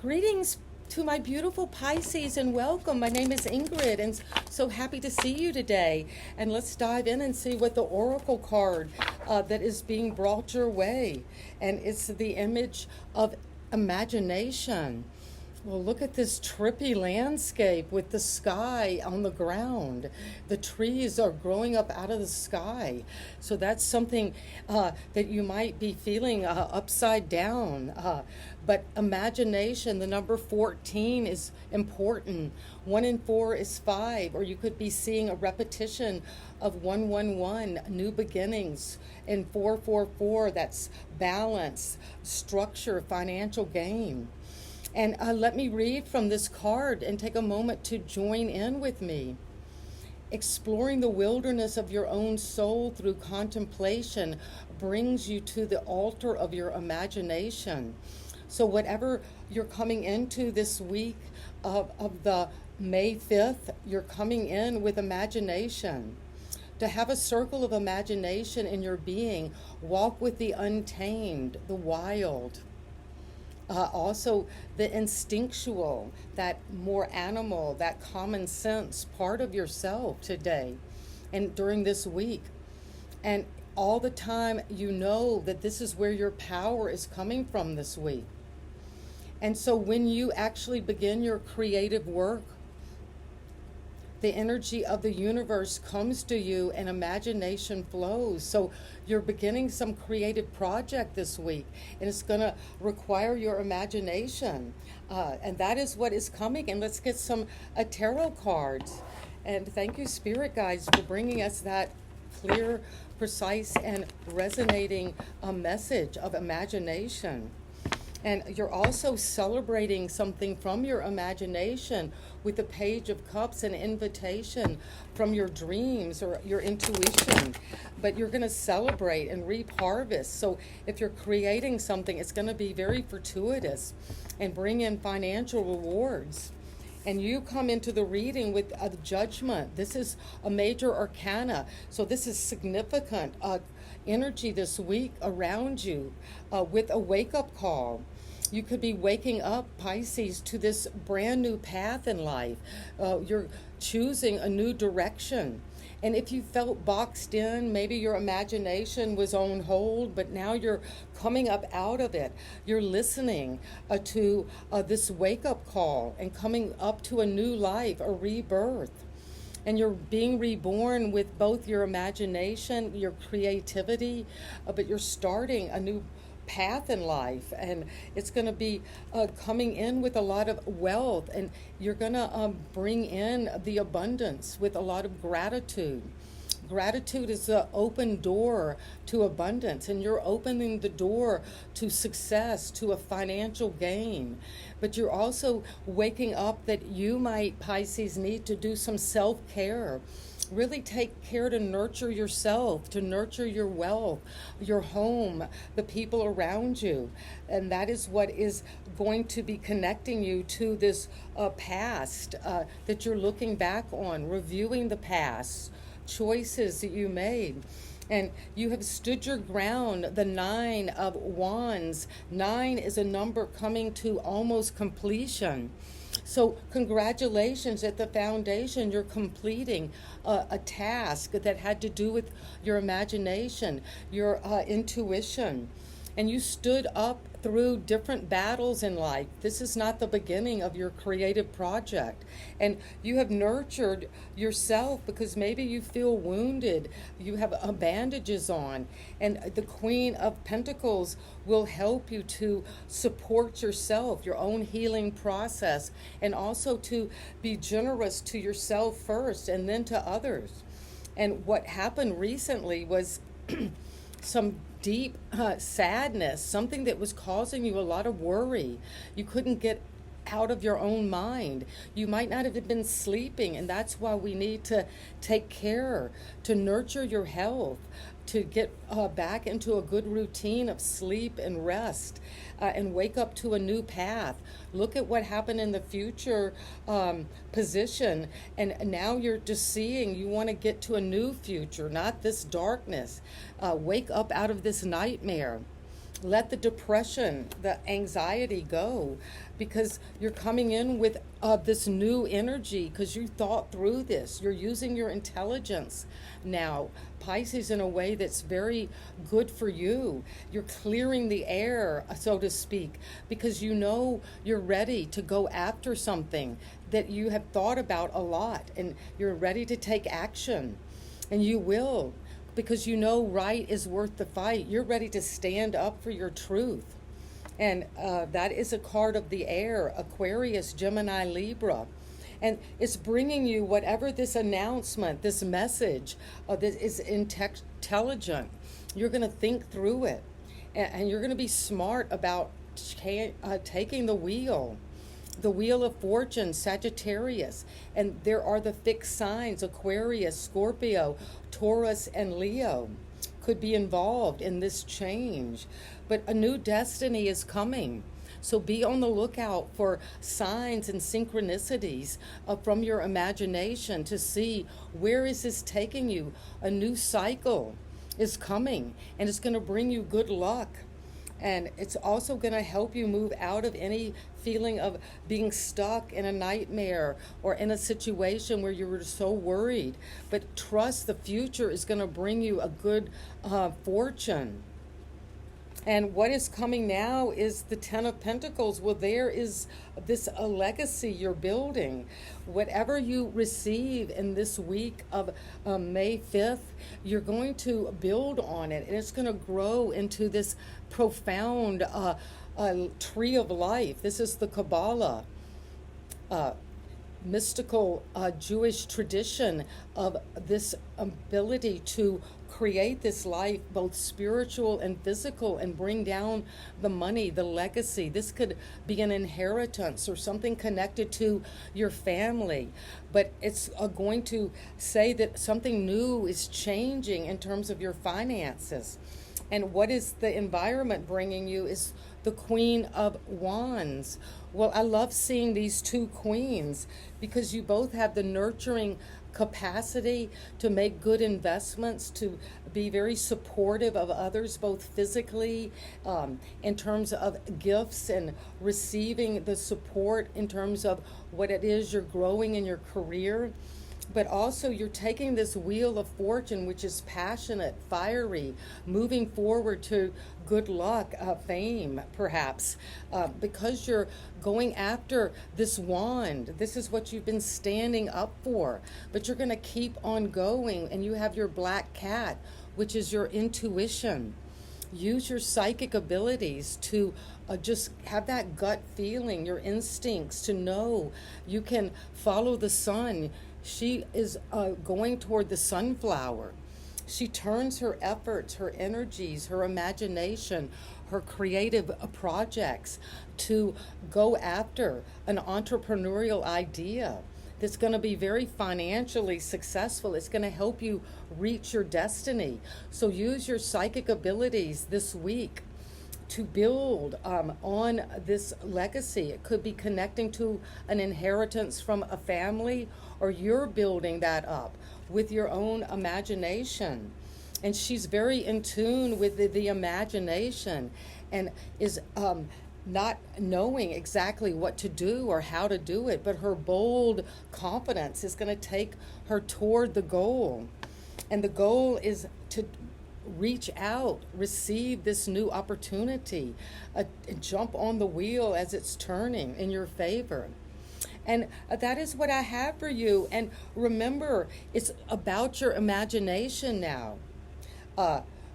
Greetings to my beautiful Pisces and welcome. My name is Ingrid and so happy to see you today. And let's dive in and see what the Oracle card that is being brought your way. And it's the image of imagination. Well, look at this trippy landscape with the sky on the ground. The trees are growing up out of the sky. So that's something that you might be feeling upside down. But imagination, the number 14 is important. 1 and 4 is 5, or you could be seeing a repetition of 111, new beginnings. And 444, that's balance, structure, financial gain. And let me read from this card and take a moment to join in with me. Exploring the wilderness of your own soul through contemplation brings you to the altar of your imagination. So whatever you're coming into this week of the May 5th, you're coming in with imagination. To have a circle of imagination in your being, walk with the untamed, the wild. Also the instinctual, that more animal, that common sense part of yourself today and during this week. And all the time you know that this is where your power is coming from this week. And so when you actually begin your creative work, the energy of the universe comes to you and imagination flows. So you're beginning some creative project this week and it's going to require your imagination. And that is what is coming. And let's get some tarot cards. And thank you, Spirit Guides, for bringing us that clear, precise, and resonating message of imagination. And you're also celebrating something from your imagination with the Page of Cups, an invitation from your dreams or your intuition. But you're going to celebrate and reap harvest. So if you're creating something, it's going to be very fortuitous and bring in financial rewards. And you come into the reading with a judgment. This is a major arcana. So this is significant energy this week around you with a wake-up call. You could be waking up, Pisces, to this brand new path in life. You're choosing a new direction. And if you felt boxed in, maybe your imagination was on hold, but now you're coming up out of it. You're listening to this wake-up call and coming up to a new life, a rebirth. And you're being reborn with both your imagination, your creativity, but you're starting a new path in life. And it's going to be coming in with a lot of wealth. And you're going to bring in the abundance with a lot of gratitude. Gratitude is the open door to abundance, and you're opening the door to success, to a financial gain. But you're also waking up that you might, Pisces, need to do some self-care. Really take care to nurture yourself, to nurture your wealth, your home, the people around you. And that is what is going to be connecting you to this past that you're looking back on, reviewing the past, choices that you made. And you have stood your ground. The 9 of Wands. 9 is a number coming to almost completion. So congratulations, at the foundation you're completing a task that had to do with your imagination, your intuition. And you stood up through different battles in life. This is not the beginning of your creative project. And you have nurtured yourself because maybe you feel wounded. You have bandages on. And the Queen of Pentacles will help you to support yourself, your own healing process, and also to be generous to yourself first and then to others. And what happened recently was some deep sadness, something that was causing you a lot of worry. You couldn't get out of your own mind. You might not have been sleeping, and that's why we need to take care to nurture your health, to get back into a good routine of sleep and rest, and wake up to a new path. Look at what happened in the future position, and now you're just seeing you want to get to a new future, not this darkness. Wake up out of this nightmare. Let the depression, the anxiety go, because you're coming in with this new energy because you thought through this. You're using your intelligence now, Pisces, in a way that's very good for you. You're clearing the air, so to speak, because you know you're ready to go after something that you have thought about a lot, and you're ready to take action, and you will, because you know right is worth the fight. You're ready to stand up for your truth. And that is a card of the air, Aquarius, Gemini, Libra. And it's bringing you whatever this announcement, this message that is intelligent. You're going to think through it. And you're going to be smart about taking the wheel. The Wheel of Fortune, Sagittarius, and there are the fixed signs, Aquarius, Scorpio, Taurus, and Leo could be involved in this change. But a new destiny is coming. So be on the lookout for signs and synchronicities from your imagination to see where is this taking you. A new cycle is coming, and it's going to bring you good luck. And it's also going to help you move out of any feeling of being stuck in a nightmare or in a situation where you were so worried. But trust the future is going to bring you a good fortune. And what is coming now is the Ten of Pentacles. Well, there is this a legacy you're building. Whatever you receive in this week of May 5th, you're going to build on it. And it's going to grow into this profound tree of life. This is the Kabbalah. Mystical Jewish tradition of this ability to create this life, both spiritual and physical, and bring down the money, the legacy. This could be an inheritance or something connected to your family, but it's going to say that something new is changing in terms of your finances. And what is the environment bringing you is the Queen of Wands. Well, I love seeing these two queens because you both have the nurturing capacity to make good investments, to be very supportive of others, both physically, in terms of gifts and receiving the support in terms of what it is you're growing in your career. But also you're taking this Wheel of Fortune, which is passionate, fiery, moving forward to good luck, fame, perhaps, because you're going after this wand. This is what you've been standing up for, but you're going to keep on going, and you have your black cat, which is your intuition. Use your psychic abilities to just have that gut feeling, your instincts to know you can follow the sun. She is going toward the sunflower. She turns her efforts, her energies, her imagination, her creative projects to go after an entrepreneurial idea that's going to be very financially successful. It's going to help you reach your destiny. So use your psychic abilities this week to build on this legacy. It could be connecting to an inheritance from a family, or you're building that up with your own imagination. And she's very in tune with the imagination, and is not knowing exactly what to do or how to do it, but her bold confidence is going to take her toward the goal. And the goal is to reach out, receive this new opportunity, jump on the wheel as it's turning in your favor. And that is what I have for you. And remember, it's about your imagination now.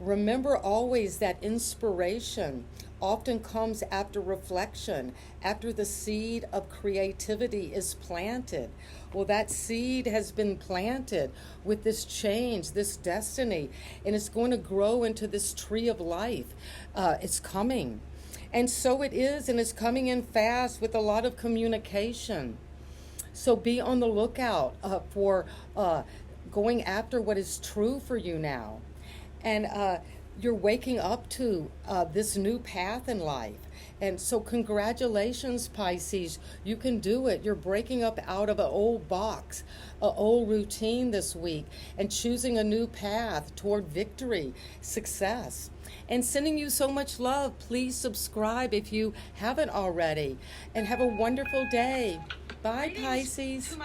Remember always that inspiration often comes after reflection, after the seed of creativity is planted. Well, that seed has been planted with this change, this destiny, and it's going to grow into this tree of life. It's coming. And so it is, and it's coming in fast with a lot of communication. So be on the lookout for going after what is true for you now. And you're waking up to this new path in life. And so congratulations, Pisces. You can do it. You're breaking up out of an old box, an old routine this week, and choosing a new path toward victory, success. And sending you so much love. Please subscribe if you haven't already. And have a wonderful day. Bye, Pisces.